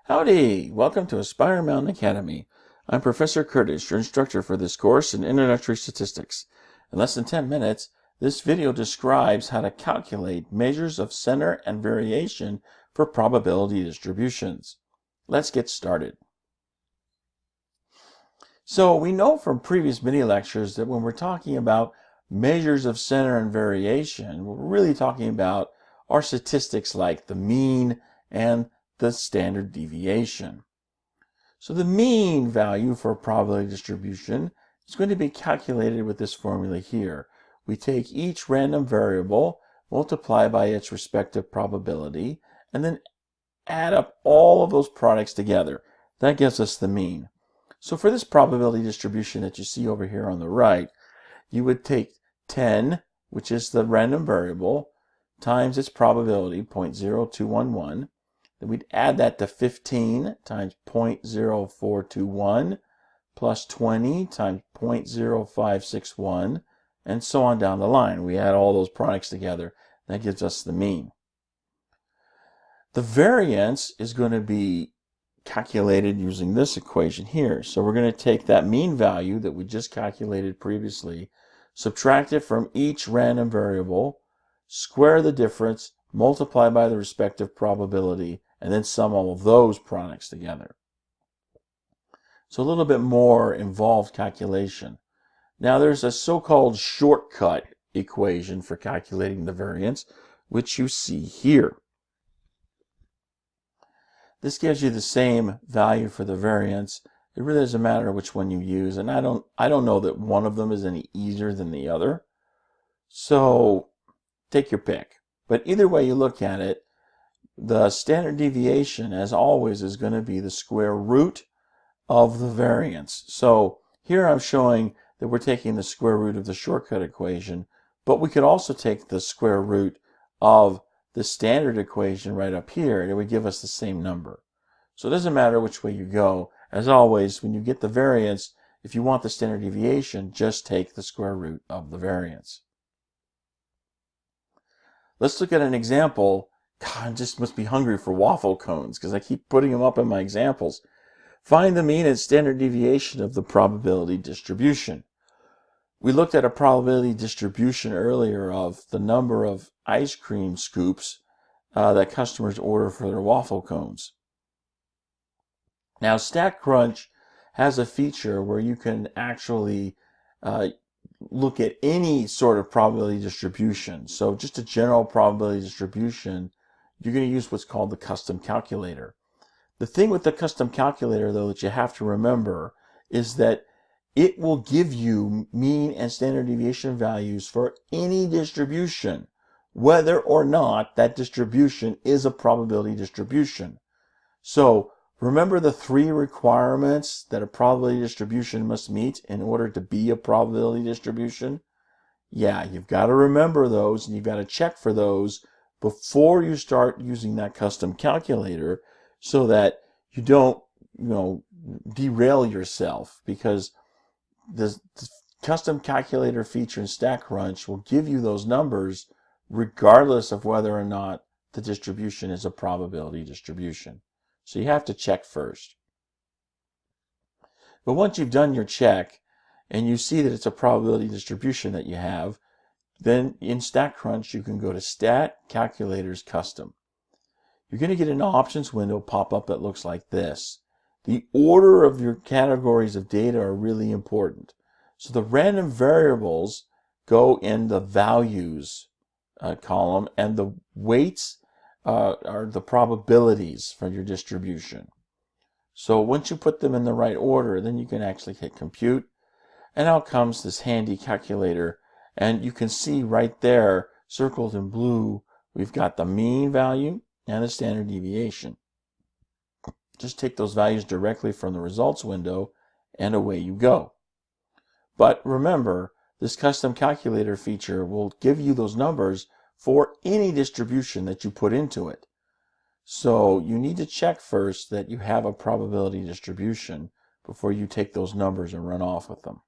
Howdy! Welcome to Aspire Mountain Academy. I'm Professor Curtis, your instructor for this course in Introductory Statistics. In less than 10 minutes, this video describes how to calculate measures of center and variation for probability distributions. Let's get started. So we know from previous mini lectures that when we're talking about measures of center and variation, we're really talking about our statistics like the mean and the standard deviation. So the mean value for a probability distribution is going to be calculated with this formula here. We take each random variable, multiply by its respective probability, and then add up all of those products together. That gives us the mean. So for this probability distribution that you see over here on the right, you would take 10, which is the random variable, times its probability, 0.0211. Then we'd add that to 15 times 0.0421 plus 20 times 0.0561 and so on down the line. We add all those products together. That gives us the mean. The variance is going to be calculated using this equation here. So we're going to take that mean value that we just calculated previously, subtract it from each random variable, square the difference, multiply by the respective probability, and then sum all of those products together. So a little bit more involved calculation. Now there's a so-called shortcut equation for calculating the variance, which you see here. This gives you the same value for the variance. It really doesn't matter which one you use, and I don't know that one of them is any easier than the other. So take your pick. But either way you look at it, the standard deviation, as always, is going to be the square root of the variance. So here I'm showing that we're taking the square root of the shortcut equation, but we could also take the square root of the standard equation right up here, and it would give us the same number. So it doesn't matter which way you go. As always, when you get the variance, if you want the standard deviation, just take the square root of the variance. Let's look at an example. God, I just must be hungry for waffle cones because I keep putting them up in my examples. Find the mean and standard deviation of the probability distribution. We looked at a probability distribution earlier of the number of ice cream scoops that customers order for their waffle cones. Now, StatCrunch has a feature where you can actually look at any sort of probability distribution. So just a general probability distribution, you're going to use what's called the custom calculator. The thing with the custom calculator, though, that you have to remember is that it will give you mean and standard deviation values for any distribution, whether or not that distribution is a probability distribution. So remember the three requirements that a probability distribution must meet in order to be a probability distribution? Yeah, you've got to remember those, and you've got to check for those before you start using that custom calculator so that you don't, derail yourself, because the custom calculator feature in StatCrunch will give you those numbers regardless of whether or not the distribution is a probability distribution. So you have to check first. But once you've done your check and you see that it's a probability distribution that you have, then in StatCrunch you can go to Stat Calculators Custom. You're going to get an options window pop up that looks like this. The order of your categories of data are really important. So the random variables go in the values column, and the weights are the probabilities for your distribution. So once you put them in the right order, then you can actually hit compute, and out comes this handy calculator, and you can see right there circled in blue we've got the mean value and the standard deviation. Just take those values directly from the results window and away you go. But remember, this custom calculator feature will give you those numbers for any distribution that you put into it. So you need to check first that you have a probability distribution before you take those numbers and run off with them.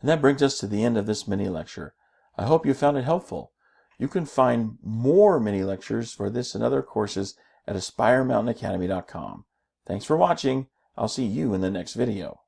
And that brings us to the end of this mini lecture. I hope you found it helpful. You can find more mini lectures for this and other courses at AspireMountainAcademy.com. Thanks for watching. I'll see you in the next video.